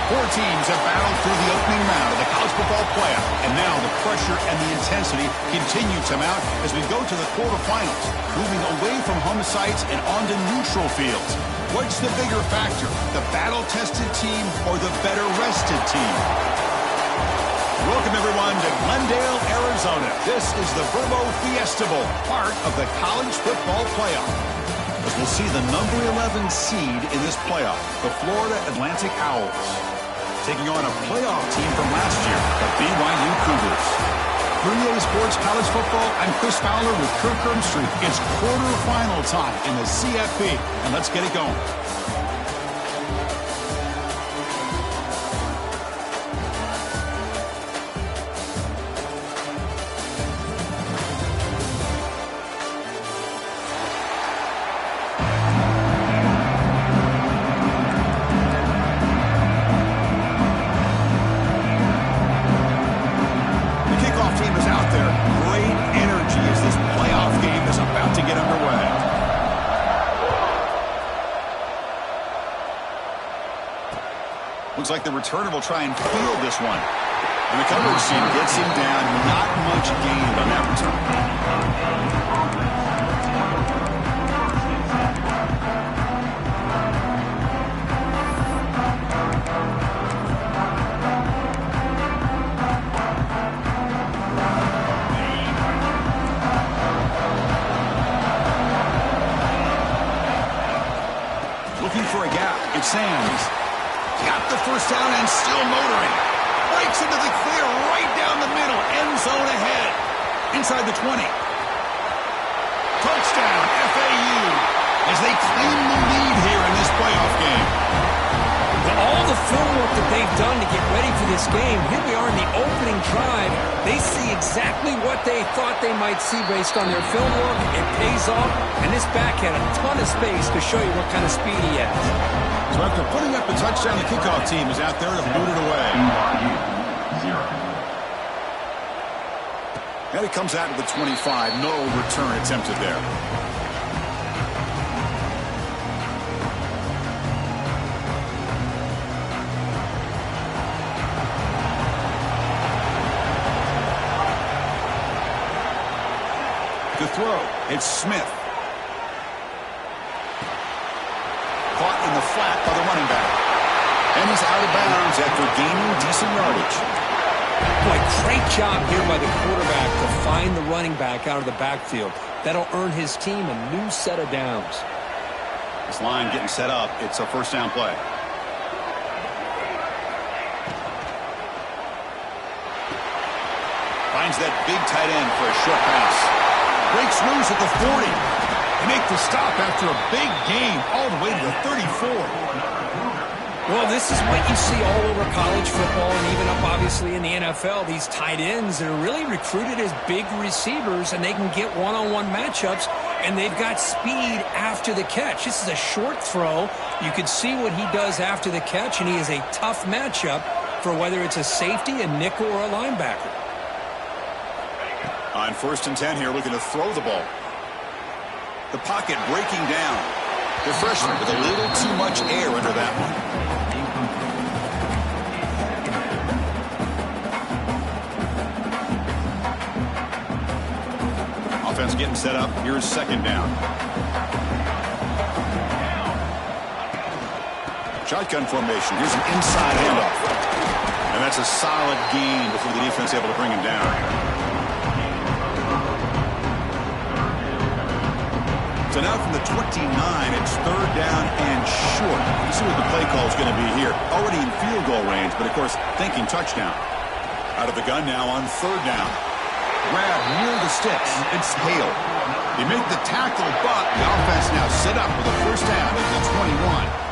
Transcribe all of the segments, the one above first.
Four teams have battled through the opening round of the college football playoff, and now the pressure and the intensity continue to mount as we go to the quarterfinals, moving away from home sites and onto neutral fields. What's the bigger factor, the battle-tested team or the better-rested team? Welcome, everyone, to Glendale, Arizona. This is the Verbo Fiesta Bowl, part of the college football playoff. As we'll see the number 11 seed in this playoff, the Florida Atlantic Owls, taking on a playoff team from last year, the BYU Cougars. For EA Sports College Football, I'm Chris Fowler with Kirk Herbstreit. It's quarterfinal time in the CFP, and let's get it going. Looks like the returner will try and field this one. And the coverage team gets him down. Not much gained on that return. Looking for a gap. It's Sands. Got the first down and still motoring. Breaks into the clear right down the middle. End zone ahead. Inside the 20. Touchdown, FAU, as they claim the lead here in this playoff game. Well, all the film work that they've done to get ready for this game, here we are in the opening drive. They see exactly what they thought they might see based on their film work. It pays off, and this back had a ton of space to show you what kind of speed he has. So after putting up the touchdown, the kickoff team is out there to boot it away. And it comes out of the 25. No return attempted there. The throw. It's Smith. Caught in the flat by the running back. And he's out of bounds after gaining decent yardage. Boy, great job here by the quarterback to find the running back out of the backfield. That'll earn his team a new set of downs. This line getting set up. It's a first down play. Finds that big tight end for a short pass. Breaks loose at the 40. They make the stop after a big gain all the way to the 34. Well, this is what you see all over college football and even up, obviously, in the NFL. These tight ends that are really recruited as big receivers, and they can get one-on-one matchups, and they've got speed after the catch. This is a short throw. You can see what he does after the catch, and he is a tough matchup for whether it's a safety, a nickel, or a linebacker. On 1st and 10 here, looking to throw the ball. The pocket breaking down. The freshman with a little too much air under that one. Offense getting set up. Here's 2nd down. Shotgun formation. Here's an inside handoff. And that's a solid gain before the defense able to bring him down. So now from the 29, it's 3rd down and short. You see what the play call is going to be here. Already in field goal range, but of course, thinking touchdown. Out of the gun now on 3rd down. Grab near the sticks. It's Hale. They make the tackle, but the offense now set up with a first down at the 21.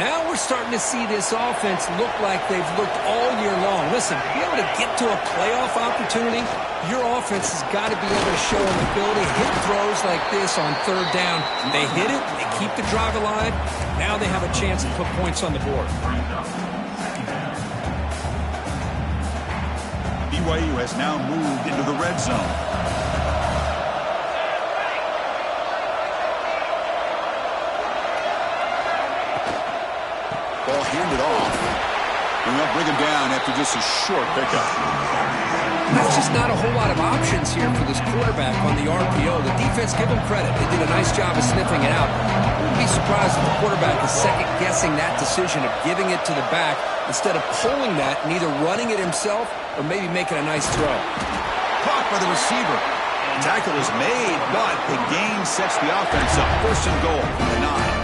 Now we're starting to see this offense look like they've looked all year long. Listen, to be able to get to a playoff opportunity, your offense has got to be able to show an ability to hit throws like this on 3rd down. They hit it, they keep the drive alive. Now they have a chance to put points on the board. BYU has now moved into the red zone. Ball handed off. And they'll bring him down after just a short pickup. There's just not a whole lot of options here for this quarterback on the RPO. The defense, give them credit. They did a nice job of sniffing it out. I wouldn't be surprised if the quarterback is second-guessing that decision of giving it to the back instead of pulling that and either running it himself or maybe making a nice throw. Caught by the receiver. The tackle is made, but the gain sets the offense up. First and goal from the 9.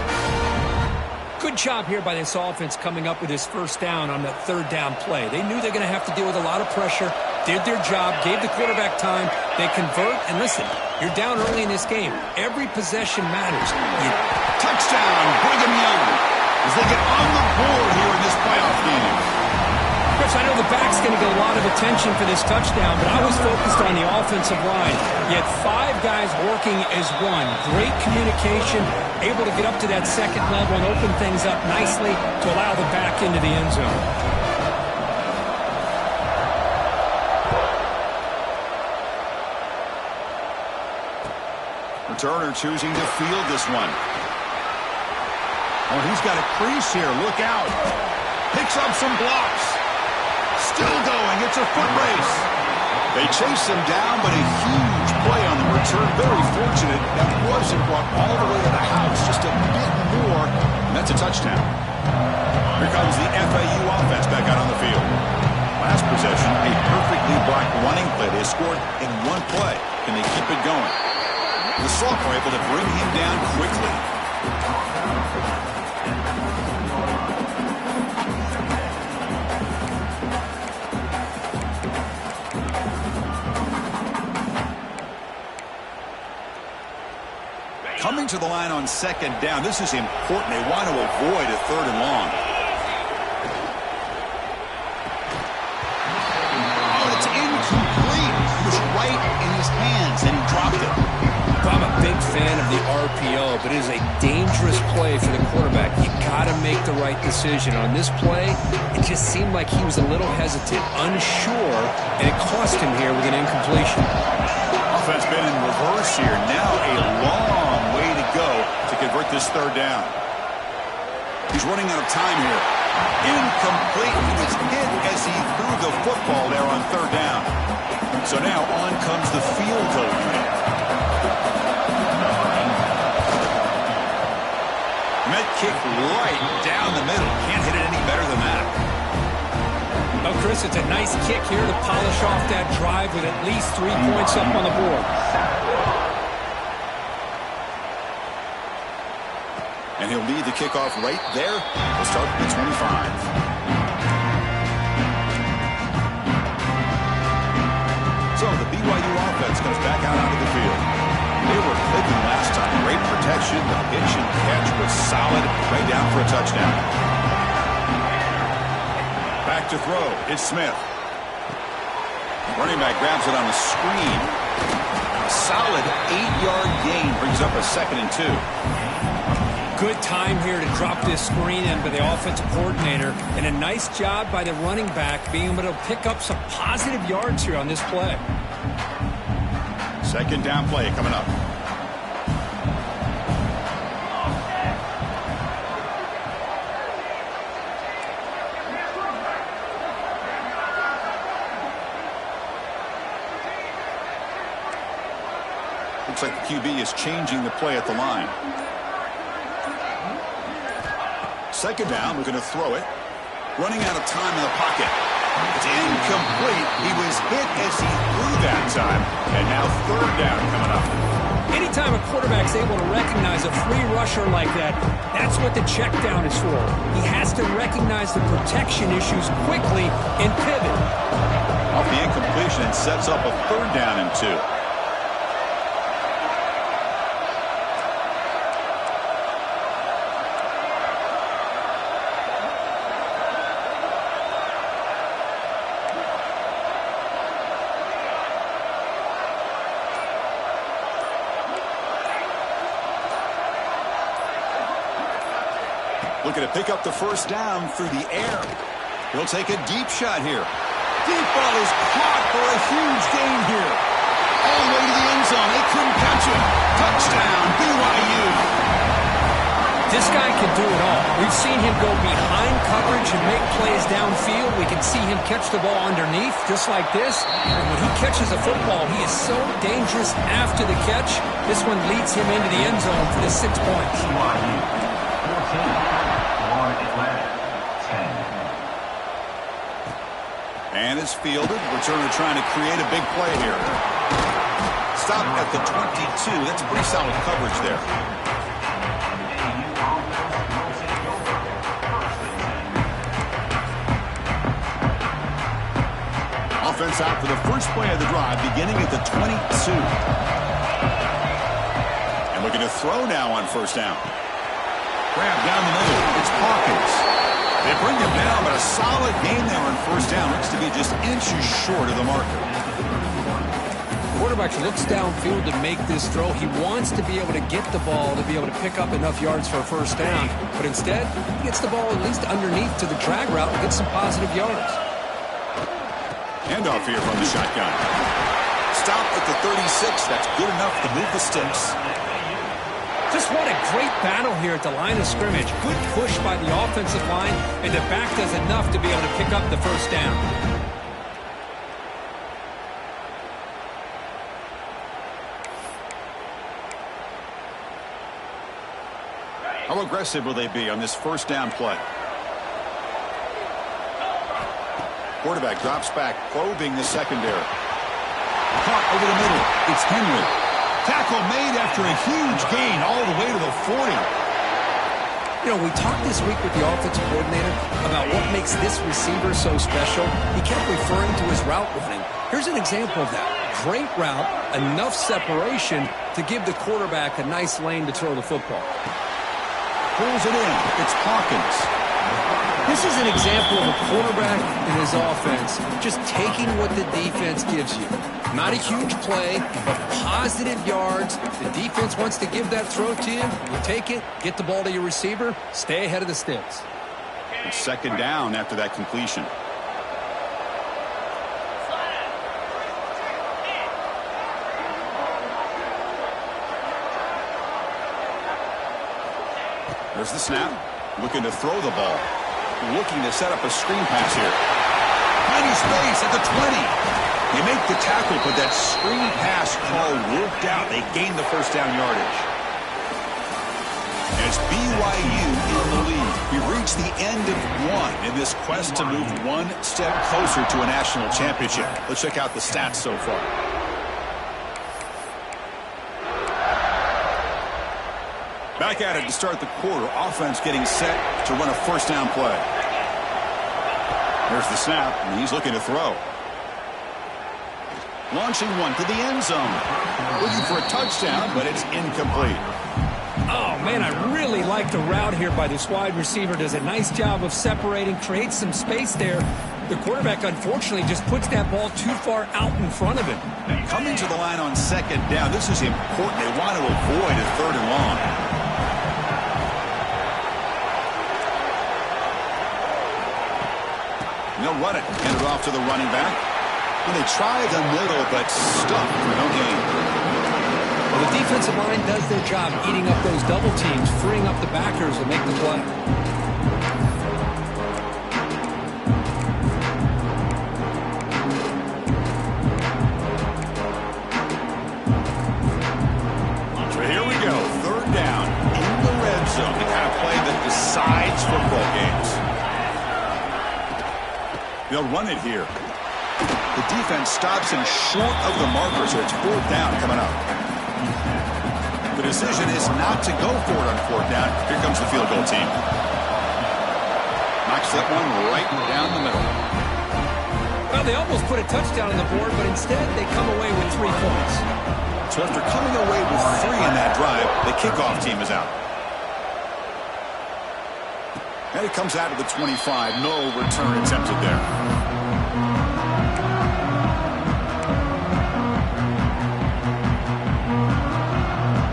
Good job here by this offense coming up with his first down on that third down play. They knew they're going to have to deal with a lot of pressure, did their job, gave the quarterback time. They convert, and listen, you're down early in this game. Every possession matters. Touchdown, Brigham Young, as they get on the board here in this playoff game. Chris, I know the back's going to get a lot of attention for this touchdown, but I was focused on the offensive line. You had 5 guys working as one. Great communication, able to get up to that second level and open things up nicely to allow the back into the end zone. Returner choosing to field this one. Oh, he's got a crease here. Look out. Picks up some blocks. Still going. It's a foot race. They chase him down, but a huge play on the return. Very fortunate that wasn't brought all the way to the house. Just a bit more, and that's a touchdown. Here comes the FAU offense back out on the field. Last possession, a perfectly blocked running play. They scored in one play. Can they keep it going? The sophomore able to bring him down quickly. Coming to the line on second down. This is important. They want to avoid a third and long. Oh, it's incomplete. It was right in his hands, and he dropped it. I'm a big fan of the RPO, but it is a dangerous play for the quarterback. You got to make the right decision. On this play, it just seemed like he was a little hesitant, unsure, and it cost him here with an incompletion. Offense been in reverse here. Now a long way to go to convert this third down. He's running out of time here. Incomplete. He was hit as he threw the football there on third down. So now on comes the field goal unit. Met kick right down the middle. Can't hit it any better than that. Oh, Chris, it's a nice kick here to polish off that drive with at least 3 points up on the board. And he'll lead the kickoff right there. We'll start at the 25. So the BYU offense comes back out onto the field. They were clicking last time. Great protection. The pitch and catch was solid. Right down for a touchdown. Back to throw. It's Smith. Running back grabs it on the screen. A solid 8-yard gain brings up a 2nd and 2. Good time here to drop this screen in by the offensive coordinator, and a nice job by the running back being able to pick up some positive yards here on this play. Second down play coming up. Looks like the QB is changing the play at the line. Second down, we're going to throw it. Running out of time in the pocket. It's incomplete. He was hit as he threw that time. And now third down coming up. Anytime a quarterback's able to recognize a free rusher like that, that's what the check down is for. He has to recognize the protection issues quickly and pivot. Off the incompletion, and sets up a third down and 2. Looking to pick up the first down through the air. He'll take a deep shot here. Deep ball is caught for a huge gain here. All the way to the end zone. They couldn't catch him. Touchdown, BYU. This guy can do it all. We've seen him go behind coverage and make plays downfield. We can see him catch the ball underneath, just like this. And when he catches a football, he is so dangerous after the catch. This one leads him into the end zone for the 6 points. And it's fielded. Returner trying to create a big play here. Stop at the 22. That's pretty solid coverage there. Offense out for the first play of the drive, beginning at the 22. And looking to throw now on first down. Grab down the middle. It's Hawkins. They bring him down, but a solid game there on first down. Looks to be just inches short of the marker. Quarterback looks downfield to make this throw. He wants to be able to get the ball to be able to pick up enough yards for a first down. But instead, he gets the ball at least underneath to the drag route and gets some positive yards. Handoff here from the shotgun. Stop at the 36. That's good enough to move the sticks. Just what a great battle here at the line of scrimmage. Good push by the offensive line, and the back does enough to be able to pick up the first down. How aggressive will they be on this first down play? Quarterback drops back, probing the secondary. Caught over the middle. It's Henry. Tackle made after a huge gain all the way to the 40. You know, we talked this week with the offensive coordinator about what makes this receiver so special. He kept referring to his route running. Here's an example of that. Great route, enough separation to give the quarterback a nice lane to throw the football. Pulls it in. It's Hawkins. This is an example of a quarterback and his offense just taking what the defense gives you. Not a huge play, but positive yards. The defense wants to give that throw to you. You take it, get the ball to your receiver, stay ahead of the sticks. It's second down after that completion. There's the snap. Looking to throw the ball. Looking to set up a screen pass here. Tiny space at the 20. They make the tackle, but that screen pass call worked out. They gained the first down yardage. And it's BYU in the lead. We've reached the end of one in this quest to move one step closer to a national championship. Let's check out the stats so far. Back at it to start the quarter. Offense getting set to run a first down play. There's the snap, and he's looking to throw. Launching one to the end zone. Looking for a touchdown, but it's incomplete. Oh, man, I really like the route here by this wide receiver. Does a nice job of separating, creates some space there. The quarterback, unfortunately, just puts that ball too far out in front of him. Coming to the line on second down, this is important. They want to avoid a third and long. They'll run it. Hand it off to the running back. And they try the middle, but stuck for no gain. Well, the defensive line does their job eating up those double teams, freeing up the backers to make the play. So here we go. Third down in the red zone. The kind of play that decides football games. They'll run it here. The defense stops him short of the marker, so it's fourth down coming up. The decision is not to go for it on fourth down. Here comes the field goal team. Knocks that one right down the middle. Well, they almost put a touchdown on the board, but instead they come away with 3 points. So after coming away with 3 in that drive, the kickoff team is out. And it comes out of the 25. No return attempted there.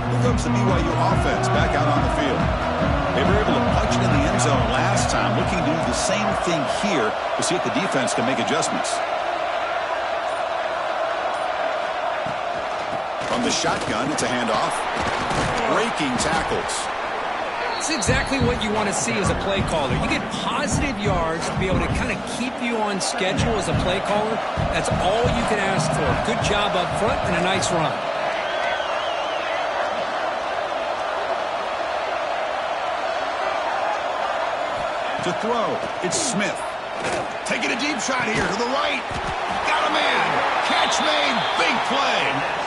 Here comes the BYU offense back out on the field. They were able to punch it in the end zone last time, looking to do the same thing here to see if the defense can make adjustments. From the shotgun, it's a handoff. Breaking tackles. That's exactly what you want to see as a play caller. You get positive yards to be able to kind of keep you on schedule as a play caller. That's all you can ask for. Good job up front and a nice run. To throw, it's Smith. Taking a deep shot here to the right. Got a man. Catch made. Big play.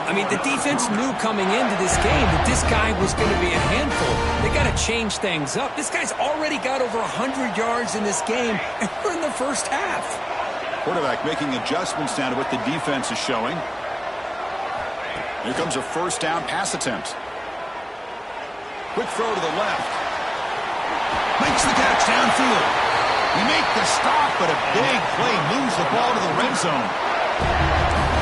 I mean, the defense knew coming into this game that this guy was going to be a handful. They got to change things up. This guy's already got over 100 yards in this game, and we're in the first half. Quarterback making adjustments now to what the defense is showing. Here comes a first down pass attempt. Quick throw to the left. Makes the catch downfield. We make the stop, but a big play moves the ball to the red zone.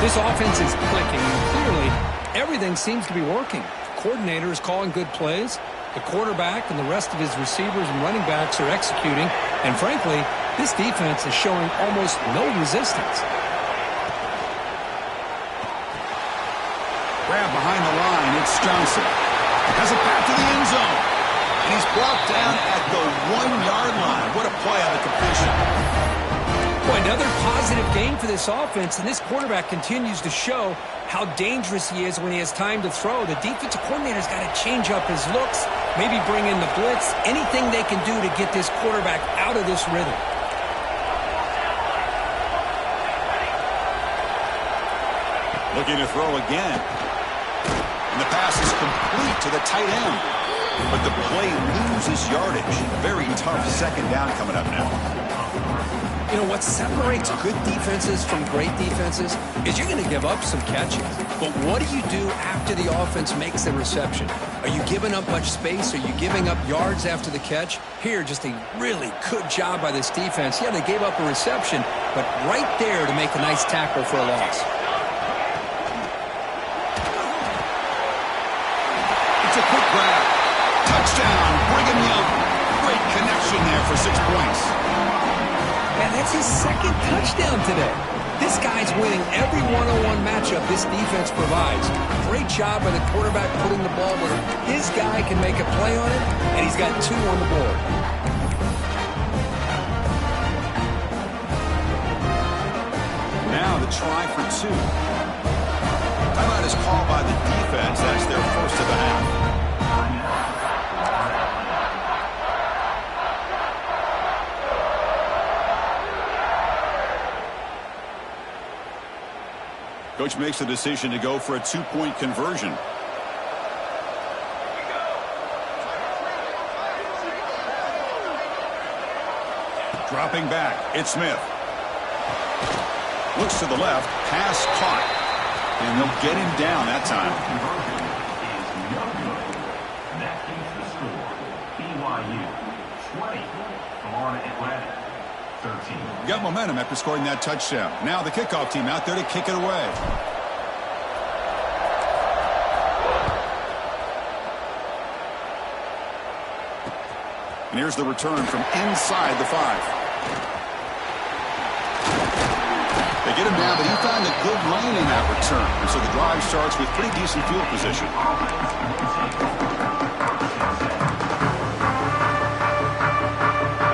This offense is clicking, and clearly everything seems to be working. The coordinator is calling good plays. The quarterback and the rest of his receivers and running backs are executing. And frankly, this defense is showing almost no resistance. Grab behind the line. It's Johnson. Has it back to the end zone. And he's brought down at the 1-yard line. What a play on the completion. Boy, another positive game for this offense, and this quarterback continues to show how dangerous he is when he has time to throw. The defensive coordinator's got to change up his looks, maybe bring in the blitz, anything they can do to get this quarterback out of this rhythm. Looking to throw again. And the pass is complete to the tight end. But the play loses yardage. Very tough second down coming up now. You know, what separates good defenses from great defenses is you're going to give up some catches. But what do you do after the offense makes the reception? Are you giving up much space? Are you giving up yards after the catch? Here, just a really good job by this defense. Yeah, they gave up a reception, but right there to make a nice tackle for a loss. It's a quick grab. Touchdown, Brigham Young. Great connection there for 6 points. And that's his second touchdown today. This guy's winning every one-on-one matchup this defense provides. Great job by the quarterback putting the ball where his guy can make a play on it, and he's got 2 on the board. Now the try for 2. Timeout is called by the defense. That's their first of the half. Coach makes the decision to go for a 2-point conversion. Dropping back, it's Smith. Looks to the left, pass caught. And they'll get him down that time. That keeps the score. BYU 20, Florida Atlantic 13. Got momentum after scoring that touchdown. Now the kickoff team out there to kick it away. And here's the return from inside the 5. They get him down, but he found a good lane in that return. And so the drive starts with pretty decent field position.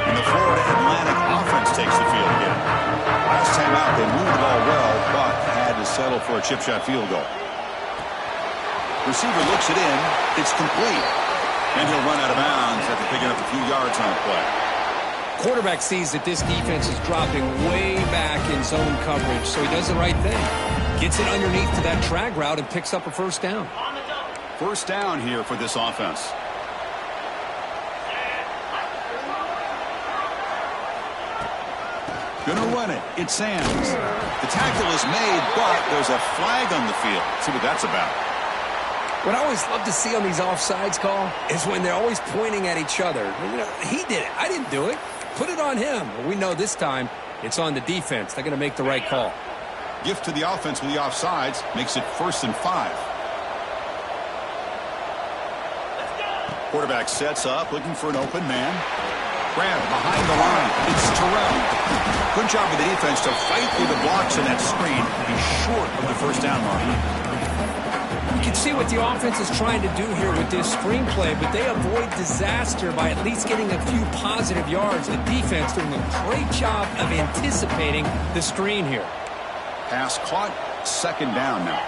And the Florida Atlantic offense takes the field again. Last time out, they moved the ball well, but had to settle for a chip shot field goal. Receiver looks it in. It's complete. And he'll run out of bounds after picking up a few yards on the play. Quarterback sees that this defense is dropping way back in zone coverage, so he does the right thing. Gets it underneath to that drag route and picks up a first down. First down here for this offense. Gonna run it. It's Sands. The tackle is made, but there's a flag on the field. See what that's about. What I always love to see on these offsides call is when they're always pointing at each other. You know, he did it. I didn't do it. Put it on him. Well, we know this time it's on the defense. They're going to make the right call. Gift to the offense with the offsides makes it 1st and 5. Quarterback sets up, looking for an open man. Grab behind the line. It's Terrell. Good job of the defense to fight through the blocks in that screen. He's short of the first down mark. can see what the offense is trying to do here with this screenplay, but they avoid disaster by at least getting a few positive yards. The defense doing a great job of anticipating the screen here. Pass caught, second down now.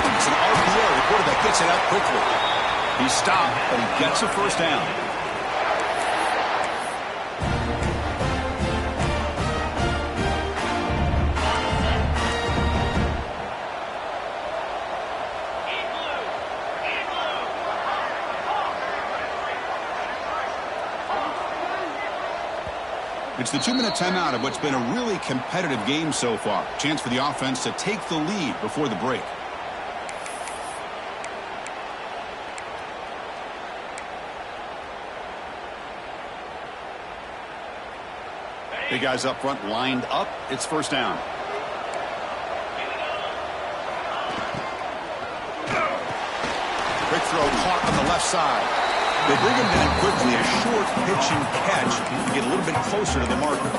It's an RPO. The quarterback gets it out quickly. He stopped, but he gets a first down. It's the 2-minute timeout of what's been a really competitive game so far. Chance for the offense to take the lead before the break. Big guys up front lined up. It's first down. Quick throw caught on the left side. They bring him down quickly, a short pitch and catch to get a little bit closer to the marker.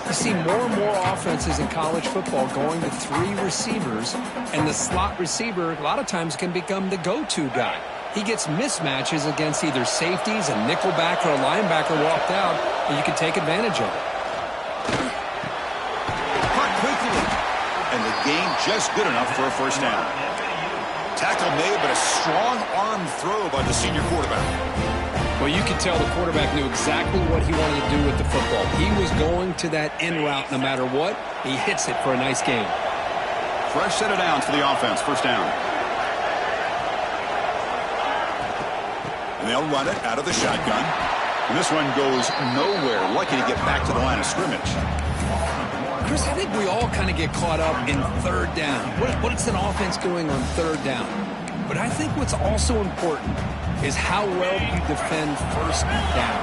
You see more and more offenses in college football going to 3 receivers, and the slot receiver a lot of times can become the go-to guy. He gets mismatches against either safeties, a nickelback, or a linebacker walked out, and you can take advantage of it. Caught quickly, and the gain just good enough for a first down. Tackle made, but a strong arm throw by the senior quarterback. Well, you could tell the quarterback knew exactly what he wanted to do with the football. He was going to that in route no matter what. He hits it for a nice gain. Fresh set of downs for the offense. First down. And they'll run it out of the shotgun. And this one goes nowhere. Lucky to get back to the line of scrimmage. Chris, I think we all kind of get caught up in third down. What is an offense doing on third down? But I think what's also important is how well you defend first down.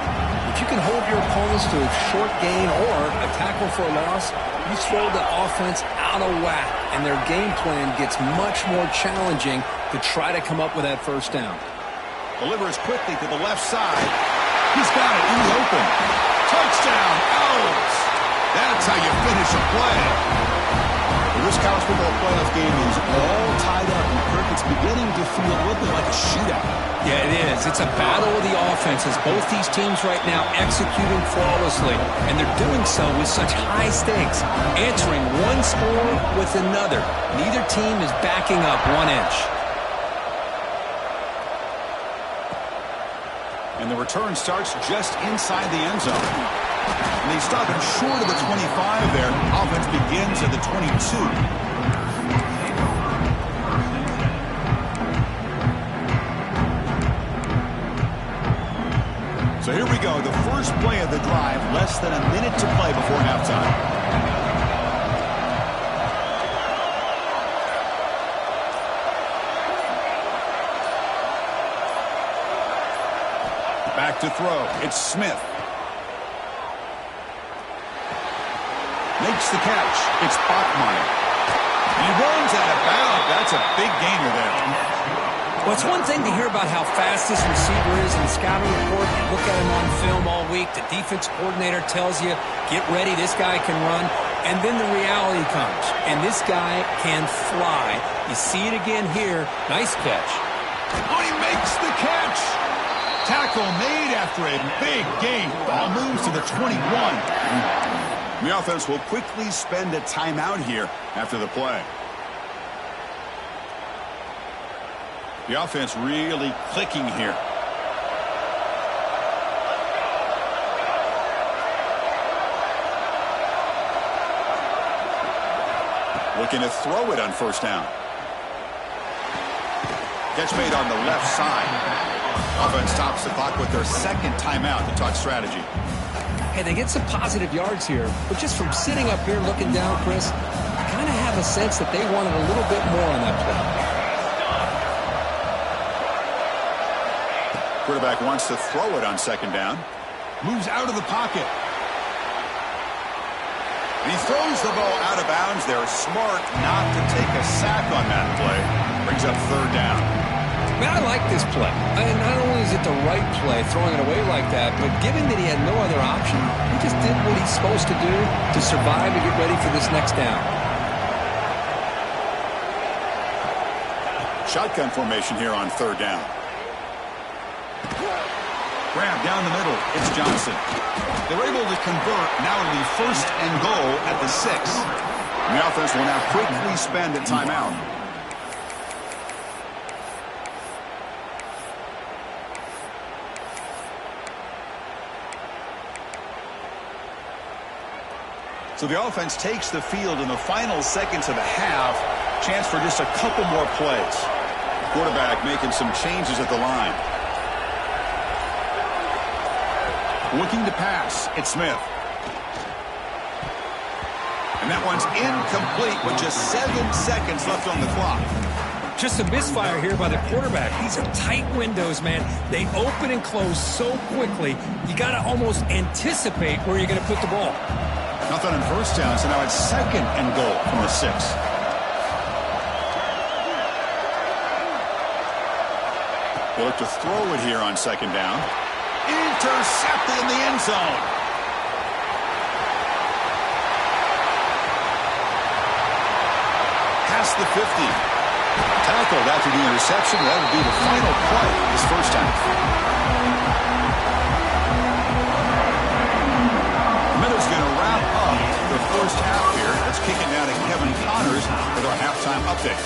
If you can hold your opponents to a short gain or a tackle for a loss, you throw the offense out of whack, and their game plan gets much more challenging to try to come up with that first down. Delivers quickly to the left side. He's got it in the open. Touchdown, Owls! That's how you finish a play. Well, this college football playoff game is all tied up, and Kirk, it's beginning to feel a little bit like a shootout. Yeah, it is. It's a battle of the offenses. Both these teams right now executing flawlessly, and they're doing so with such high stakes, answering one score with another. Neither team is backing up 1 inch. And the return starts just inside the end zone. And they stop him short of the 25 there. Offense begins at the 22. So here we go, the first play of the drive, less than a minute to play before halftime. Back to throw, it's Smith. Makes the catch, it's Bachmeyer. He runs out of bounds, that's a big gainer there. Well, it's one thing to hear about how fast this receiver is in the scouting report. You look at him on film all week. The defense coordinator tells you, get ready, this guy can run. And then the reality comes, and this guy can fly. You see it again here. Nice catch. Oh, he makes the catch. Tackle made after a big gain. Ball moves to the 21. The offense will quickly spend a timeout here after the play. The offense really clicking here. Looking to throw it on first down. Catch made on the left side. Offense stops the clock with their second timeout to talk strategy. Hey, they get some positive yards here, but just from sitting up here looking down, Chris, I kind of have a sense that they wanted a little bit more on that play. Quarterback wants to throw it on second down. Moves out of the pocket. And he throws the ball out of bounds. They're smart not to take a sack on that play. Brings up third down. Man, I like this play. And not only is it the right play, throwing it away like that, but given that he had no other option, he just did what he's supposed to do to survive and get ready for this next down. shotgun formation here on third down. Grab down the middle. It's Johnson. They're able to convert. Now it'll be first and goal at the 6. And the offense will now quickly spend a timeout. So the offense takes the field in the final seconds of the half. Chance for just a couple more plays. Quarterback making some changes at the line. Looking to pass. It's Smith. And that one's incomplete with just 7 seconds left on the clock. Just a misfire here by the quarterback. These are tight windows, man. They open and close so quickly. You got to almost anticipate where you're going to put the ball. Nothing on first down, so now it's second and goal from the 6. They look to throw it here on second down. Intercepted in the end zone. Past the 50. Tackled after the interception. That would be the final play this first half. Miller's going to wrap up the first half here. Let's kick it down to Kevin Connors with our halftime update.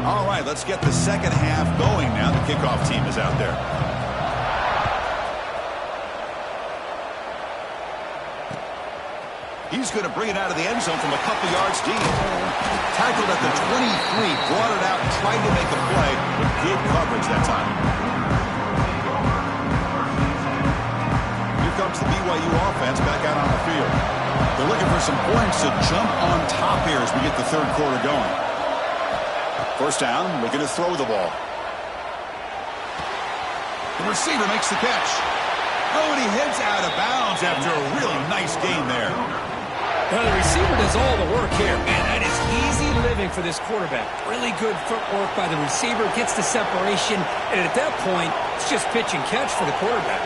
All right, let's get the second half going now. The kickoff team is out there. He's going to bring it out of the end zone from a couple yards deep. Tackled at the 23, brought it out, tried to make a play with good coverage that time. Here comes the BYU offense back out on the field. They're looking for some points to jump on top here as we get the third quarter going. First down, looking to throw the ball. The receiver makes the catch. Oh, and he heads out of bounds after a really nice gain there. Well, the receiver does all the work here. Man, that is easy living for this quarterback. Really good footwork by the receiver, gets the separation, and at that point, it's just pitch and catch for the quarterback.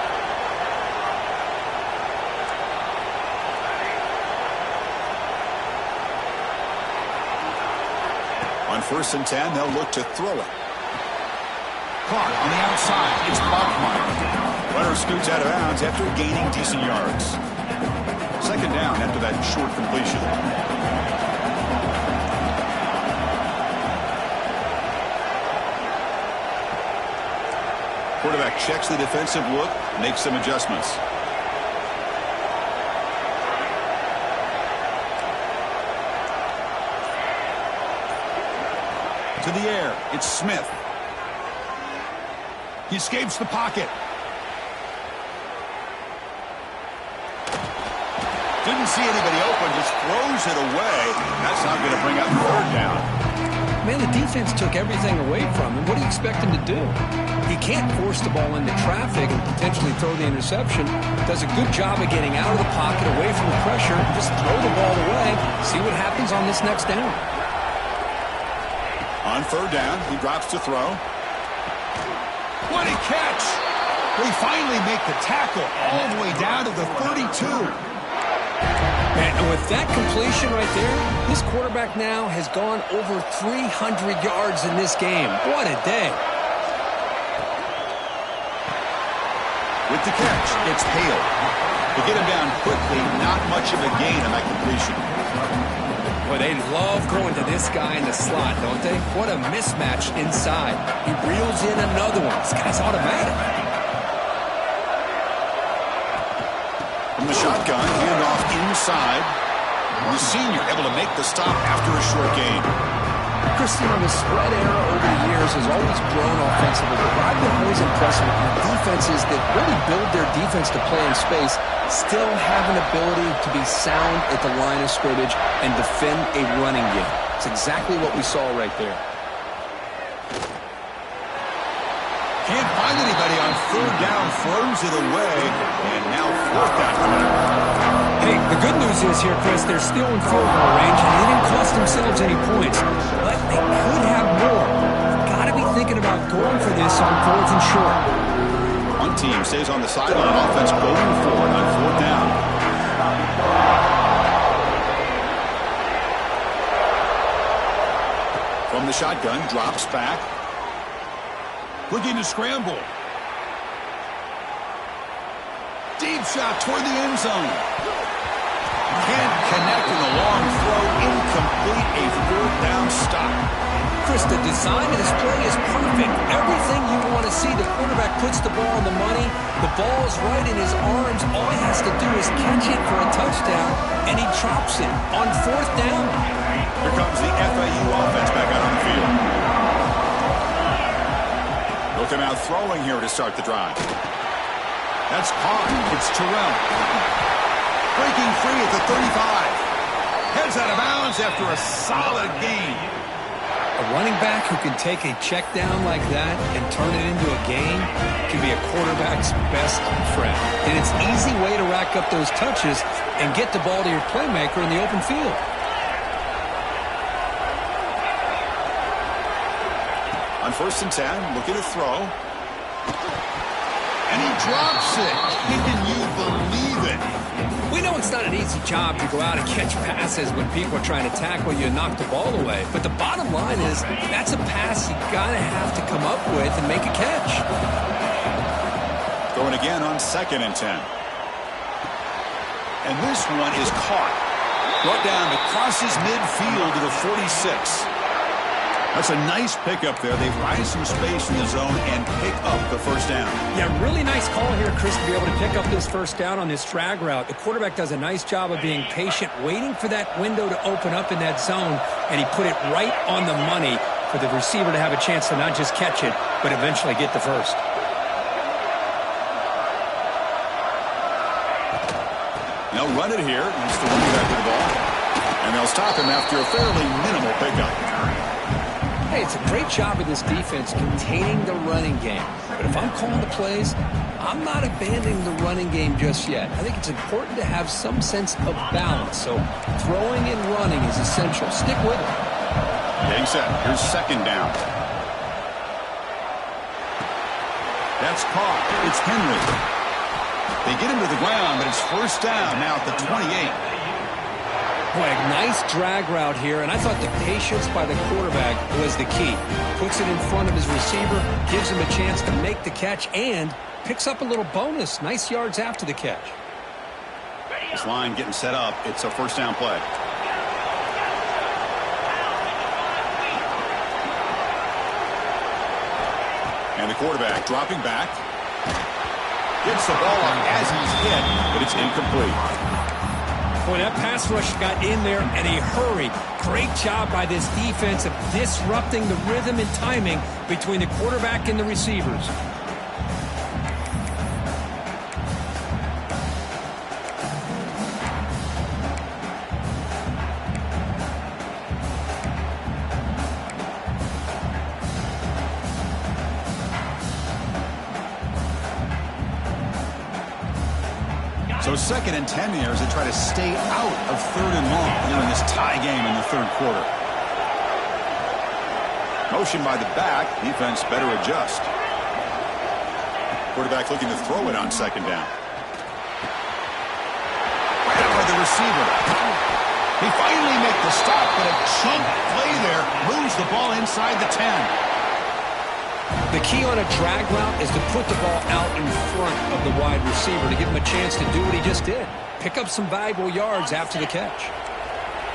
On first and 10, they'll look to throw it. Clock on the outside. It's Bachmeyer. Runner scoots out of bounds after gaining decent yards. Second down after that short completion. Quarterback checks the defensive look, makes some adjustments. To the air, it's Smith. He escapes the pocket. Didn't see anybody open, just throws it away. That's not going to bring up third down. Man, the defense took everything away from him. What do you expect him to do? He can't force the ball into traffic and potentially throw the interception. Does a good job of getting out of the pocket, away from the pressure, and just throw the ball away. See what happens on this next down. On third down, he drops to throw. What a catch! They finally make the tackle all the way down to the 32. And with that completion right there, this quarterback now has gone over 300 yards in this game. What a day. With the catch, it's Hale. To get him down quickly, not much of a gain on that completion. Boy, they love going to this guy in the slot, don't they? What a mismatch inside. He reels in another one. This guy's automatic. From the shotgun, handoff inside. The senior able to make the stop after a short gain. Christian, the spread era over the years has always grown offensively, but I've been always impressed with defenses that really build their defense to play in space, still have an ability to be sound at the line of scrimmage and defend a running game. It's exactly what we saw right there. Can't find anybody on third down, throws it away, and now fourth down. Hey, the good news is here, Chris, they're still in field goal range, and they didn't cost themselves any points. But they could have more. Got to be thinking about going for this on fourth and short. One team stays on the sideline, offense going forward on fourth down. From the shotgun, drops back. Looking to scramble. Deep shot toward the end zone. Can't connect with a long throw. Incomplete. A fourth down stop. Chris, the design of this play is perfect. Everything you want to see. The quarterback puts the ball on the money. The ball's right in his arms. All he has to do is catch it for a touchdown, and he drops it on fourth down. Here comes the FAU offense back out on the field. Looking out throwing here to start the drive. That's caught. It's Terrell. Breaking free at the 35. Heads out of bounds after a solid gain. A running back who can take a check down like that and turn it into a gain can be a quarterback's best friend. And it's an easy way to rack up those touches and get the ball to your playmaker in the open field. On 1st and 10, looking to throw. And he drops it. Can you believe it? We know it's not an easy job to go out and catch passes when people are trying to tackle you and knock the ball away. But the bottom line is that's a pass you got to have to come up with and make a catch. Going again on 2nd and 10. And this one is caught. Brought down across midfield to the 46. That's a nice pickup there. They rise some space in the zone and pick up the first down. Yeah, really nice call here, Chris, to be able to pick up this first down on this drag route. The quarterback does a nice job of being patient, waiting for that window to open up in that zone, and he put it right on the money for the receiver to have a chance to not just catch it, but eventually get the first. They'll run it here. That's the running back with the ball. And they'll stop him after a fairly minimal pickup. Hey, it's a great job of this defense containing the running game. But if I'm calling the plays, I'm not abandoning the running game just yet. I think it's important to have some sense of balance. So throwing and running is essential. Stick with it. Getting set. Here's 2nd down. That's caught. It's Henry. They get him to the ground, but it's 1st down now at the 28. Boy, a nice drag route here, and I thought the patience by the quarterback was the key. Puts it in front of his receiver, gives him a chance to make the catch, and picks up a little bonus. Nice yards after the catch. This line getting set up. It's a 1st down play. And the quarterback dropping back. Gets the ball up as he's hit, but it's incomplete. Boy, that pass rush got in there in a hurry. Great job by this defense of disrupting the rhythm and timing between the quarterback and the receivers. So 2nd and 10 here as they try to stay out of 3rd and long here in this tie game in the 3rd quarter. Motion by the back. Defense better adjust. Quarterback looking to throw it on 2nd down. Right out by the receiver. He finally makes the stop, but a chunk play there moves the ball inside the 10. The key on a drag route is to put the ball out in front of the wide receiver to give him a chance to do what he just did. Pick up some valuable yards after the catch.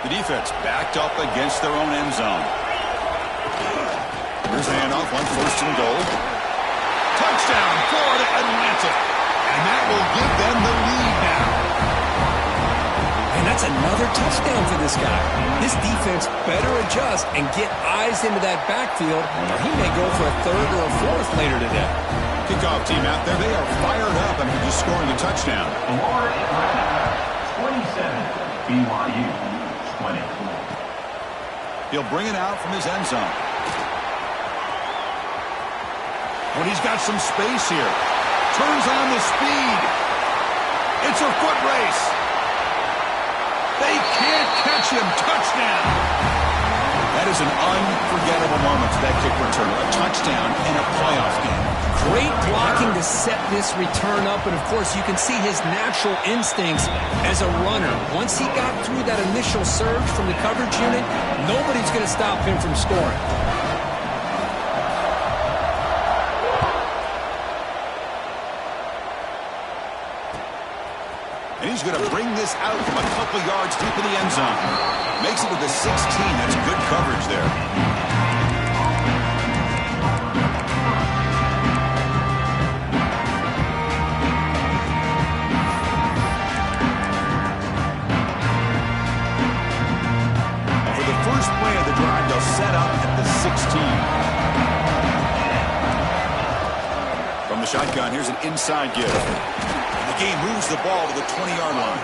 The defense backed up against their own end zone. Here's the handoff on 1st and goal. Touchdown, Florida Atlantic. And that will give them the lead now. And that's another touchdown for this guy. This defense better adjust and get eyes into that backfield, or he may go for a 3rd or a 4th later today. Kickoff team out there. They are fired up after just scoring a touchdown. Florida Atlantic, 27. BYU, 20. He'll bring it out from his end zone. But he's got some space here. Turns on the speed. It's a foot race. They can't catch him. Touchdown. That is an unforgettable moment for that kick returner. A touchdown in a playoff game. Great blocking to set this return up, and of course you can see his natural instincts as a runner. Once he got through that initial surge from the coverage unit, nobody's going to stop him from scoring. And he's going to bring this out from a couple yards deep in the end zone. Makes it to the 16. That's good coverage there. First play of the drive, they'll set up at the 16. From the shotgun, here's an inside give. The game moves the ball to the 20-yard line.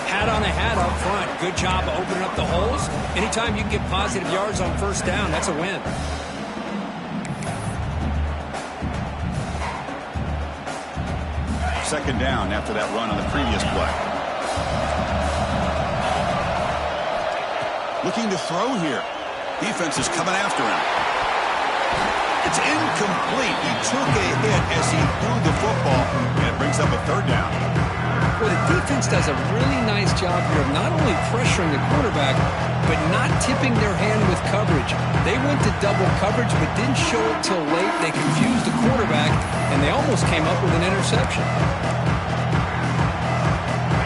Hat on a hat up front. Good job of opening up the holes. Anytime you can get positive yards on first down, that's a win. Second down after that run on the previous play. Looking to throw here. Defense is coming after him. It's incomplete. He took a hit as he threw the football, and it brings up a third down. Well, the defense does a really nice job here of not only pressuring the quarterback, but not tipping their hand with coverage. They went to double coverage, but didn't show it till late. They confused the quarterback, and they almost came up with an interception.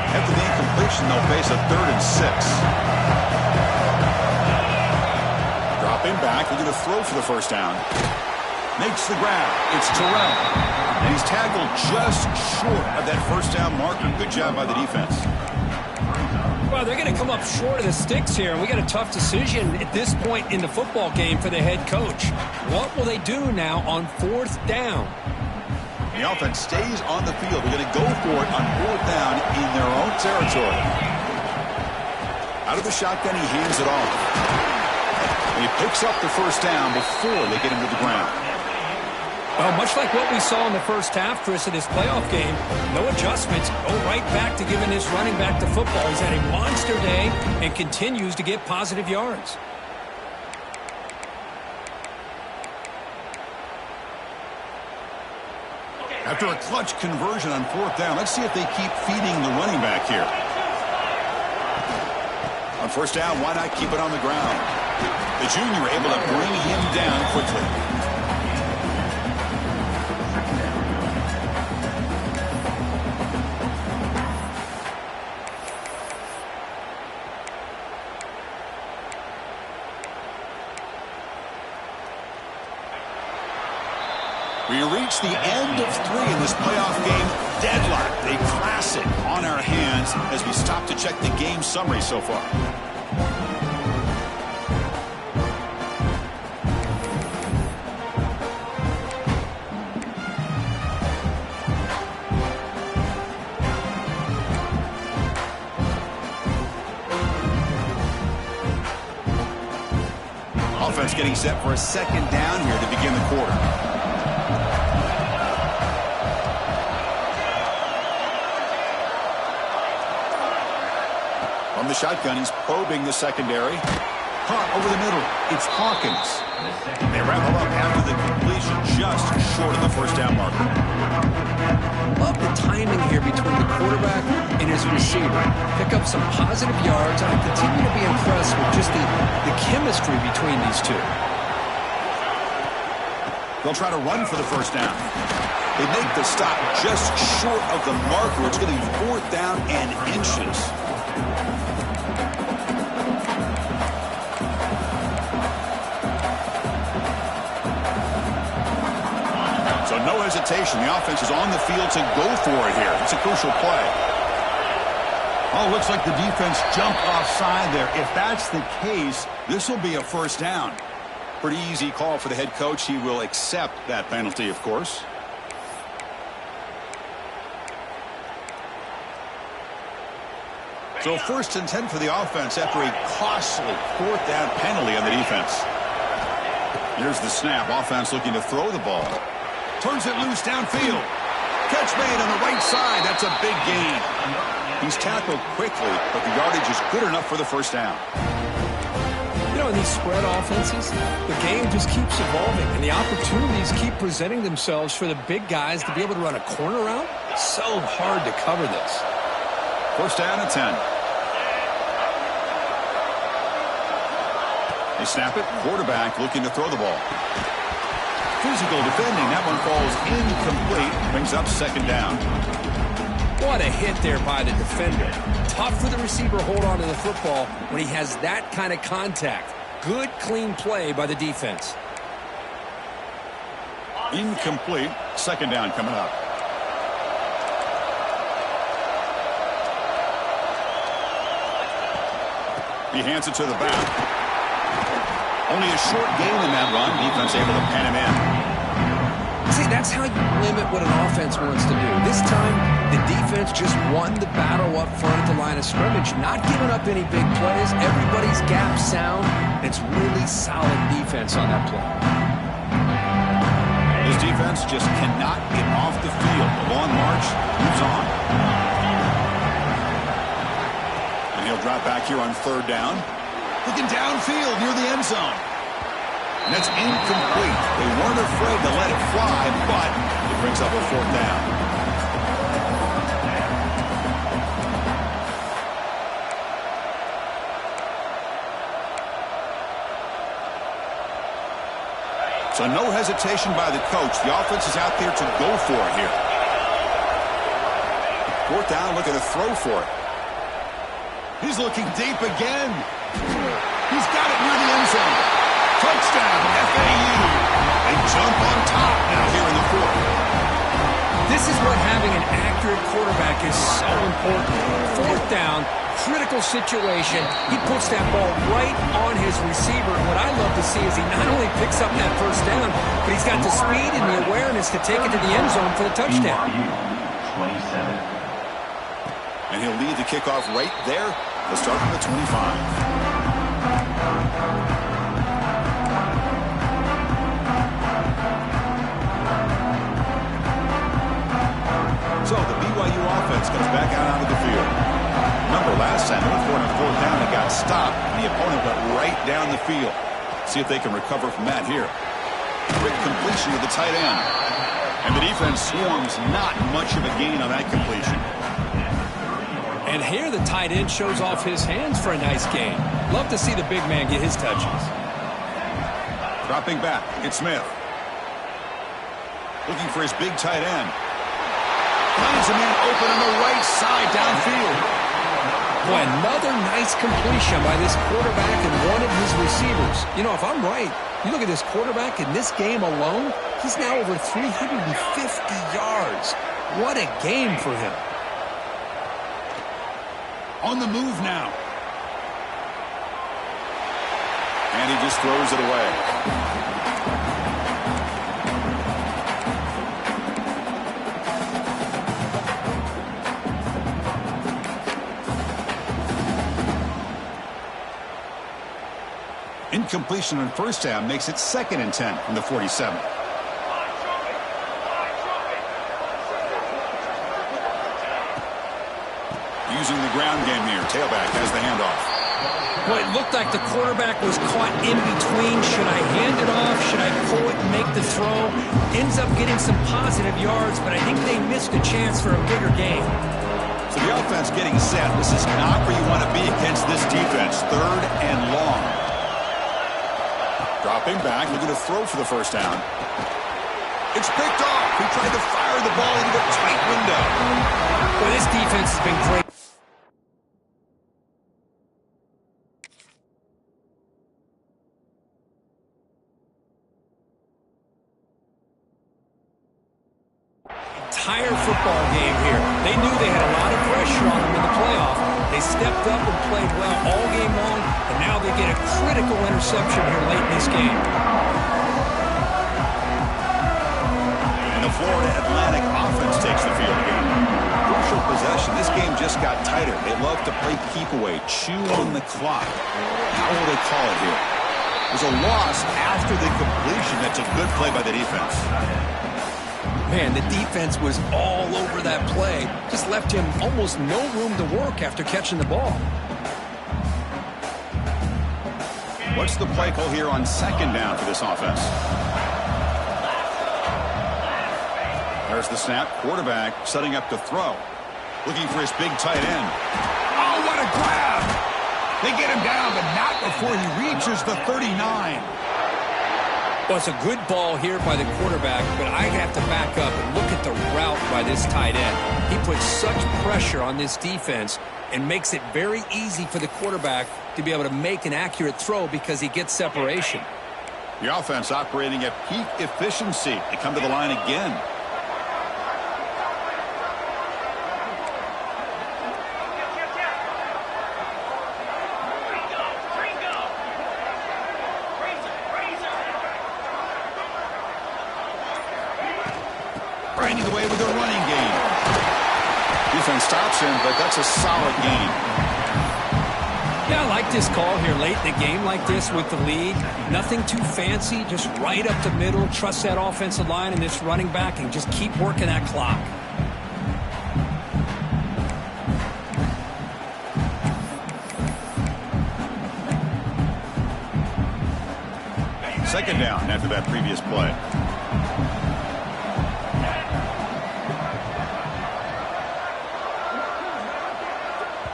After the incompletion, they'll face a 3rd and 6. Dropping back, looking to throw for the first down. Makes the grab. It's Terrell. And he's tackled just short of that first down marker. Good job by the defense. Well, they're going to come up short of the sticks here, and we got a tough decision at this point in the football game for the head coach. What will they do now on 4th down? The offense stays on the field. They're going to go for it on 4th down in their own territory. Out of the shotgun, he hands it off. He picks up the first down before they get him to the ground. Well, much like what we saw in the first half, Chris, of this playoff game, no adjustments. Go right back to giving his running back the football. He's had a monster day and continues to get positive yards. After a clutch conversion on 4th down, let's see if they keep feeding the running back here. On first down, why not keep it on the ground? The junior able to bring him down quickly. We reach the end of 3 in this playoff game. Deadlocked, a classic on our hands as we stop to check the game summary so far. Offense getting set for a second down here to begin the quarter. From the shotgun, he's probing the secondary. Caught over the middle. It's Hawkins. They wrap him up after the completion, just short of the first down marker. Love the timing here between the quarterback and his receiver. Pick up some positive yards, and I continue to be impressed with just the chemistry between these two. They'll try to run for the first down. They make the stop just short of the marker. It's going to be 4th down and inches. So no hesitation. The offense is on the field to go for it here. It's a crucial play. Oh, looks like the defense jumped offside there. If that's the case, this will be a first down. Pretty easy call for the head coach. He will accept that penalty, of course. So 1st and 10 for the offense after a costly 4th down penalty on the defense. Here's the snap. Offense looking to throw the ball. Turns it loose downfield. Catch made on the right side. That's a big gain. He's tackled quickly, but the yardage is good enough for the first down. You know, in these spread offenses, the game just keeps evolving, and the opportunities keep presenting themselves for the big guys to be able to run a corner route. So hard to cover this. First down and 10. They snap it. Quarterback looking to throw the ball. Physical defending. That one falls incomplete. Brings up second down. What a hit there by the defender. Tough for the receiver to hold on to the football when he has that kind of contact. Good, clean play by the defense. Incomplete. Second down coming up. He hands it to the back. Only a short gain in that run. Defense able to pen him in. See, that's how you limit what an offense wants to do. This time, the defense just won the battle up front at the line of scrimmage, not giving up any big plays. Everybody's gap sound. It's really solid defense on that play. His defense just cannot get off the field. The long march moves on. And he'll drop back here on third down. Looking downfield near the end zone. And that's incomplete. They weren't afraid to let it fly, but it brings up a fourth down. So no hesitation by the coach. The offense is out there to go for it here. Fourth down, looking to throw for it. He's looking deep again. He's got it near the end zone. Touchdown, FAU. They jump on top now here in the fourth. This is what having an accurate quarterback is so important. Fourth down, critical situation. He puts that ball right on his receiver. And what I love to see is he not only picks up that first down, but he's got the speed and the awareness to take it to the end zone for the touchdown. 27. And he'll lead the kickoff right there. They'll start from the 25. So the BYU offense comes back out onto the field. Remember last time they went for it on fourth down and got stopped, and the opponent went right down the field. See if they can recover from that here. Quick completion to the tight end. And the defense swarms, not much of a gain on that completion. And here the tight end shows off his hands for a nice gain. Love to see the big man get his touches. Dropping back, it's Smith. Looking for his big tight end. Finds a man open on the right side downfield. Boy, another nice completion by this quarterback and one of his receivers. You know, if I'm right, you look at this quarterback in this game alone, he's now over 350 yards. What a game for him. On the move now. And he just throws it away. Incompletion on first down makes it 2nd and 10 from the 47. Using the ground game here. Tailback has the handoff. Boy, it looked like the quarterback was caught in between. Should I hand it off? Should I pull it and make the throw? Ends up getting some positive yards, but I think they missed a chance for a bigger gain. So the offense getting set. This is not where you want to be against this defense. 3rd and long. Dropping back, looking to throw for the first down. It's picked off. He tried to fire the ball into a tight window. Well, this defense has been great. Entire football game here. They knew they had a lot of pressure on them in the playoff. They stepped up and played well all game long, and now they get a critical interception here late in this game. And the Florida Atlantic offense takes the field again. Crucial possession. This game just got tighter. They love to play keep away, chew on the clock. How will they call it here? There's a loss after the completion. That's a good play by the defense. Man, the defense was all over that play. Just left him almost no room to work after catching the ball. What's the play call here on second down for this offense? There's the snap. Quarterback setting up to throw. Looking for his big tight end. Oh, what a grab! They get him down, but not before he reaches the 39. Well, it's a good ball here by the quarterback, but I have to back up and look at the route by this tight end. He puts such pressure on this defense and makes it very easy for the quarterback to be able to make an accurate throw because he gets separation. The offense operating at peak efficiency. They come to the line again. Finding the way with a running game. Defense stops him, but that's a solid gain. Yeah, I like this call here late in the game like this with the lead. Nothing too fancy, just right up the middle. Trust that offensive line and this running back and just keep working that clock. Second down after that previous play.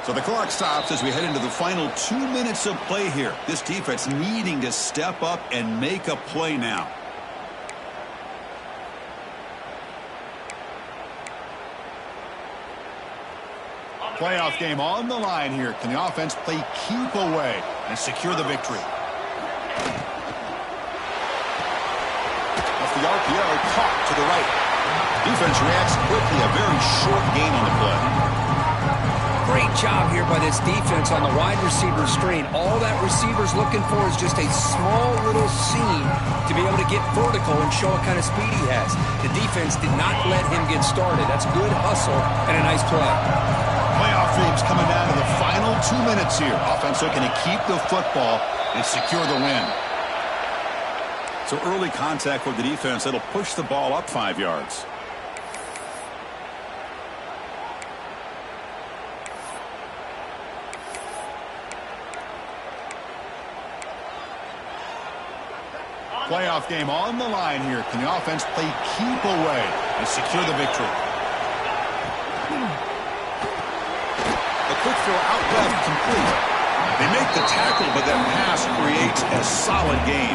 So the clock stops as we head into the final 2 minutes of play here. This defense needing to step up and make a play now. Playoff game on the line here. Can the offense play keep away and secure the victory? Off the RPO, caught to the right. Defense reacts quickly. A very short gain on the play. Great job here by this defense on the wide receiver screen. All that receiver's looking for is just a small little seam to be able to get vertical and show what kind of speed he has. The defense did not let him get started. That's good hustle and a nice play. Playoff games coming down to the final 2 minutes here. Offense looking to keep the football and secure the win. So early contact with the defense, that'll push the ball up 5 yards. Playoff game on the line here. Can the offense play keep away and secure the victory? A quick throw out left, complete. They make the tackle, but that pass creates a solid gain.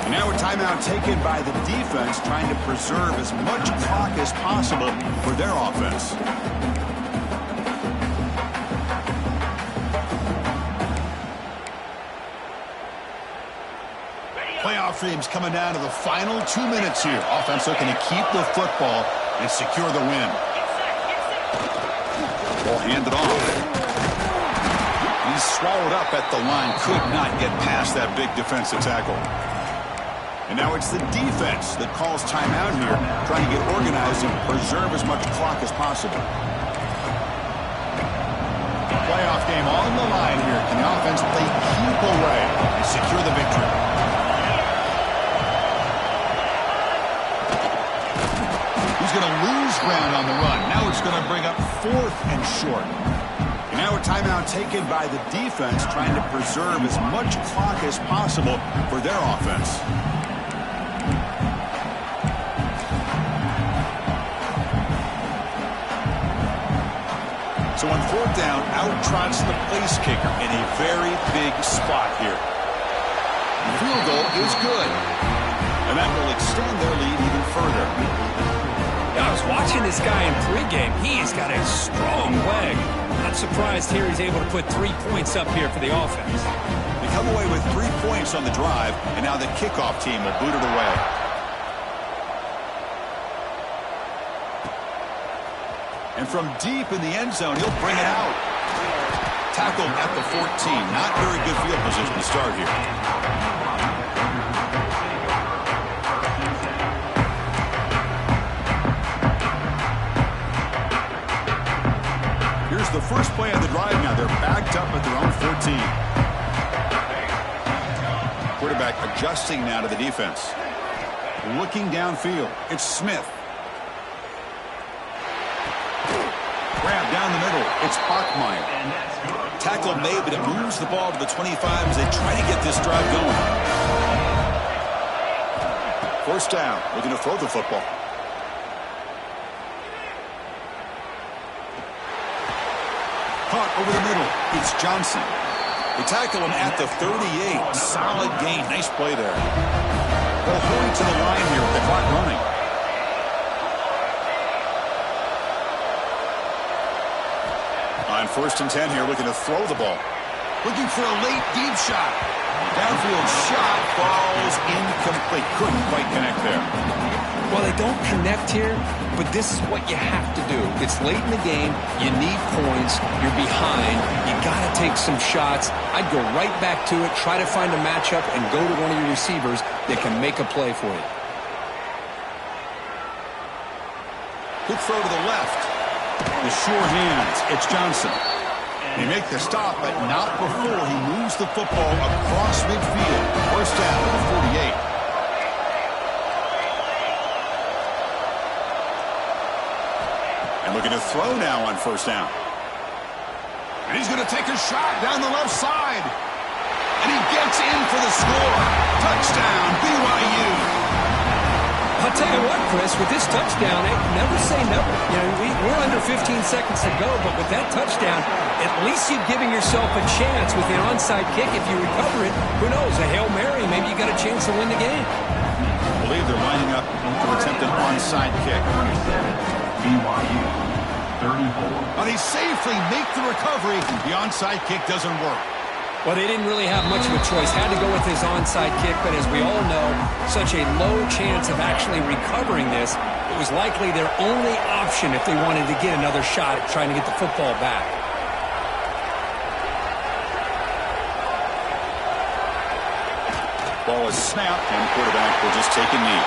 And now a timeout taken by the defense, trying to preserve as much clock as possible for their offense. Playoff games coming down to the final 2 minutes here. Offense looking to keep the football and secure the win. Ball handed off. He's swallowed up at the line. Could not get past that big defensive tackle. And now it's the defense that calls timeout here, trying to get organized and preserve as much clock as possible. Playoff game on the line here. Can the offense play keep away and secure the victory? Going to lose ground on the run. Now it's going to bring up 4th and short. And now a timeout taken by the defense, trying to preserve as much clock as possible for their offense. So on 4th down, out trots the place kicker in a very big spot here. The field goal is good. And that will extend their lead even further. I was watching this guy in pregame. He's got a strong leg. Not surprised here he's able to put 3 points up here for the offense. They come away with 3 points on the drive, and now the kickoff team will boot it away. And from deep in the end zone, he'll bring it out. Tackled at the 14. Not very good field position to start here. The first play of the drive now. They're backed up at their own 14. Quarterback adjusting now to the defense. Looking downfield. It's Smith. Grab down the middle. It's Bachmeyer. Tackle made, but it moves the ball to the 25 as they try to get this drive going. First down, looking to throw the football. Caught over the middle. It's Johnson. They tackle him at the 38. Solid gain. Nice play there. They'll hurry to the line here with the clock running. On 1st and 10 here, looking to throw the ball. Looking for a late deep shot. Downfield shot falls incomplete. Couldn't quite connect there. Well, they don't connect here, but this is what you have to do. It's late in the game. You need points. You're behind. You got to take some shots. I'd go right back to it, try to find a matchup, and go to one of your receivers that can make a play for you. Good throw to the left. The sure hands. It's Johnson. They make the stop, but not before he moves the football across midfield. First down at the 48. And looking to throw now on 1st down. And he's going to take a shot down the left side. And he gets in for the score. Touchdown, BYU. I'll tell you what, Chris, with this touchdown, never say never. You know, we're under 15 seconds to go, but with that touchdown, at least you're giving yourself a chance with the onside kick. If you recover it, who knows, a Hail Mary, maybe you got a chance to win the game. I believe they're lining up to attempt an onside kick. BYU, 34. And they safely make the recovery. The onside kick doesn't work. Well, they didn't really have much of a choice. Had to go with his onside kick, but as we all know, such a low chance of actually recovering this. It was likely their only option if they wanted to get another shot at trying to get the football back. Ball is snapped, and the quarterback will just take a knee.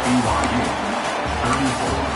BYU, 34.